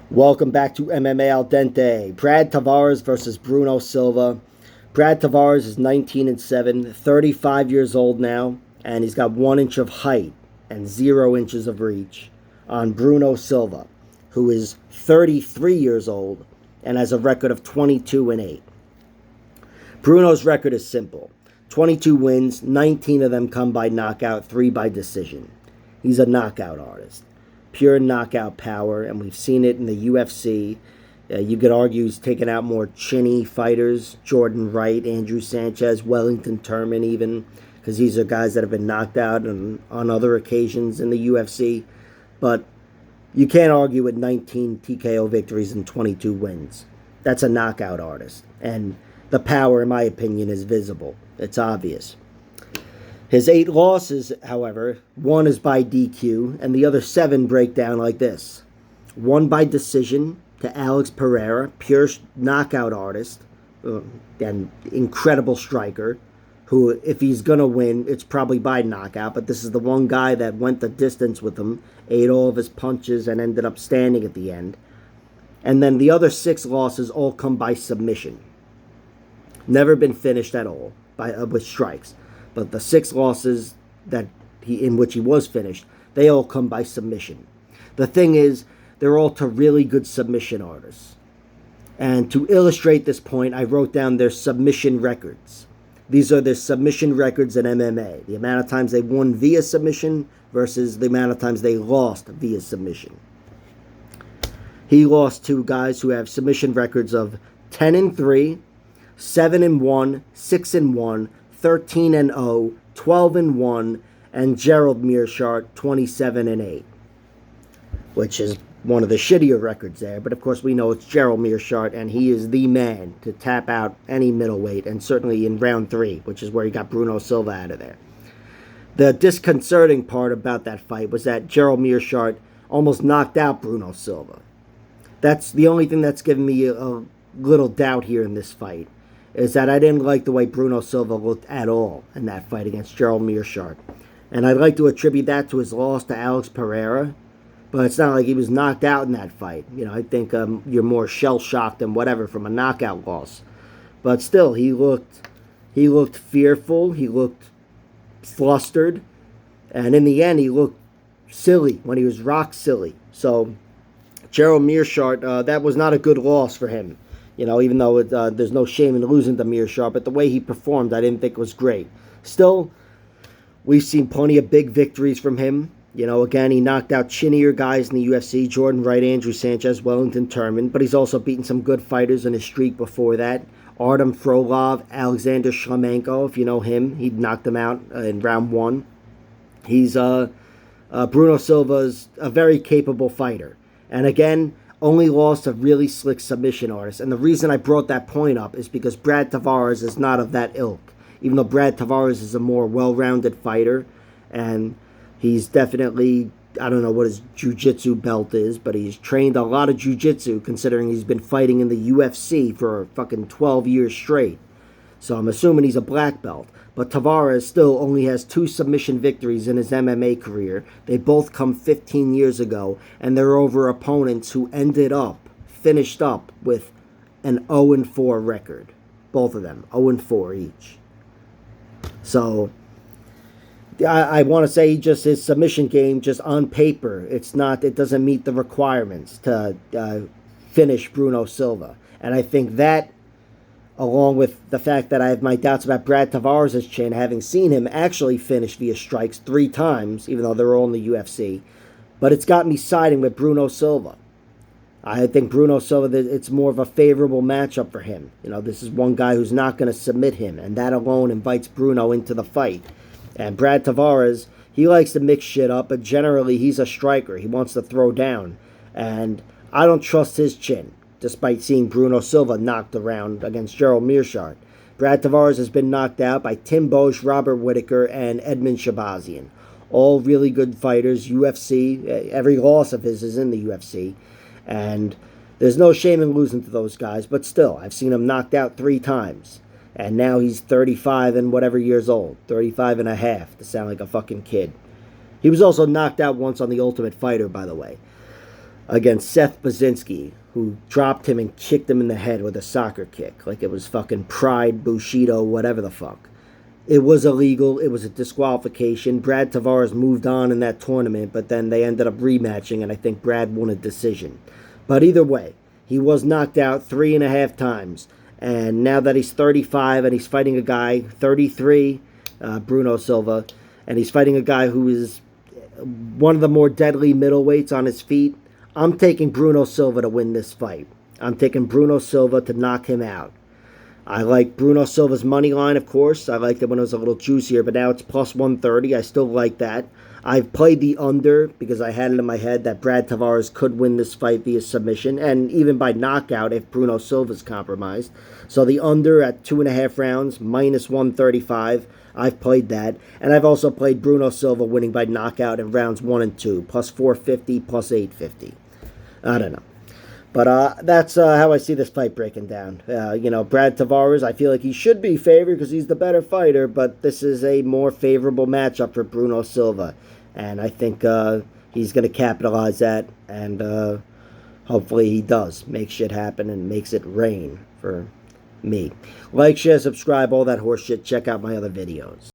Welcome back to MMA Al Dente. Brad Tavares versus Bruno Silva. Brad Tavares is 19-7, 35 years old now, and he's got 1 inch of height and 0 inches of reach on Bruno Silva, who is 33 years old and has a record of 22-8. Bruno's record is simple: 22 wins, 19 of them come by knockout, 3 by decision. He's a knockout artist. Pure knockout power, and we've seen it in the UFC. You could argue he's taken out more chinny fighters, Jordan Wright, Andrew Sanchez, Wellington Turman even, because these are guys that have been knocked out on other occasions in the UFC. But you can't argue with 19 TKO victories and 22 wins. That's a knockout artist. And the power, in my opinion, is visible. It's obvious. His 8 losses, however, 1 is by DQ, and the other 7 break down like this. 1 by decision to Alex Pereira, pure knockout artist, and incredible striker, who, if he's going to win, it's probably by knockout, but this is the one guy that went the distance with him, ate all of his punches, and ended up standing at the end. And then the other 6 losses all come by submission. Never been finished at all with strikes. But the 6 losses in which he was finished, they all come by submission. The thing is, they're all to really good submission artists. And to illustrate this point, I wrote down their submission records. These are their submission records in MMA. The amount of times they won via submission versus the amount of times they lost via submission. He lost to guys who have submission records of 10-3, 7-1, 6-1, 13-0, 12-1, and Gerald Meerschaert 27-8, which is one of the shittier records there. But of course, we know it's Gerald Meerschaert, and he is the man to tap out any middleweight, and certainly in round 3, which is where he got Bruno Silva out of there. The disconcerting part about that fight was that Gerald Meerschaert almost knocked out Bruno Silva. That's the only thing that's given me a little doubt here in this fight, is that I didn't like the way Bruno Silva looked at all in that fight against Gerald Meerschaert. And I'd like to attribute that to his loss to Alex Pereira, but it's not like he was knocked out in that fight. You know, I think you're more shell-shocked and whatever from a knockout loss. But still, he looked fearful, he looked flustered, and in the end, he looked silly when he was rock silly. So, Gerald Meerschaert, that was not a good loss for him. You know, even though there's no shame in losing to Meerschaert, but the way he performed, I didn't think was great. Still, we've seen plenty of big victories from him. You know, again, he knocked out chinnier guys in the UFC, Jordan Wright, Andrew Sanchez, Wellington Turman, but he's also beaten some good fighters in his streak before that. Artem Frolov, Alexander Shlemenko, if you know him, he knocked him out in round 1. He's Bruno Silva's a very capable fighter. And again, only lost to really slick submission artists. And the reason I brought that point up is because Brad Tavares is not of that ilk. Even though Brad Tavares is a more well-rounded fighter, and he's definitely, I don't know what his jiu-jitsu belt is, but he's trained a lot of jiu-jitsu considering he's been fighting in the UFC for fucking 12 years straight. So I'm assuming he's a black belt. But Tavares still only has 2 submission victories in his MMA career. They both come 15 years ago, and they're over opponents who finished up with an 0-4 record. Both of them, 0-4 each. So, I want to say his submission game, just on paper, it doesn't meet the requirements to finish Bruno Silva. And I think that, along with the fact that I have my doubts about Brad Tavares' chin, having seen him actually finish via strikes 3 times, even though they're all in the UFC. But it's got me siding with Bruno Silva. I think Bruno Silva, it's more of a favorable matchup for him. You know, this is one guy who's not going to submit him, and that alone invites Bruno into the fight. And Brad Tavares, he likes to mix shit up, but generally he's a striker. He wants to throw down. And I don't trust his chin, despite seeing Bruno Silva knocked around against Gerald Meerschaert. Brad Tavares has been knocked out by Tim Boesch, Robert Whittaker, and Edmund Shabazian. All really good fighters, UFC. Every loss of his is in the UFC. And there's no shame in losing to those guys, but still, I've seen him knocked out 3 times. And now he's 35 and whatever years old. 35 and a half, to sound like a fucking kid. He was also knocked out once on The Ultimate Fighter, by the way. against Seth Baczynski, who dropped him and kicked him in the head with a soccer kick. Like it was fucking Pride, Bushido, whatever the fuck. It was illegal. It was a disqualification. Brad Tavares moved on in that tournament, but then they ended up rematching, and I think Brad won a decision. But either way, he was knocked out 3.5 times. And now that he's 35 and he's fighting a guy, 33, Bruno Silva, and he's fighting a guy who is one of the more deadly middleweights on his feet, I'm taking Bruno Silva to win this fight. I'm taking Bruno Silva to knock him out. I like Bruno Silva's money line, of course. I liked it when it was a little juicier, but now it's plus 130. I still like that. I've played the under because I had it in my head that Brad Tavares could win this fight via submission and even by knockout if Bruno Silva's compromised. So the under at 2.5 rounds, minus 135. I've played that. And I've also played Bruno Silva winning by knockout in rounds 1 and 2, plus 450, plus 850. I don't know. But that's how I see this fight breaking down. Brad Tavares, I feel like he should be favored because he's the better fighter, but this is a more favorable matchup for Bruno Silva. And I think he's going to capitalize that, and hopefully he does make shit happen and makes it rain for me. Like, share, subscribe, all that horse shit. Check out my other videos.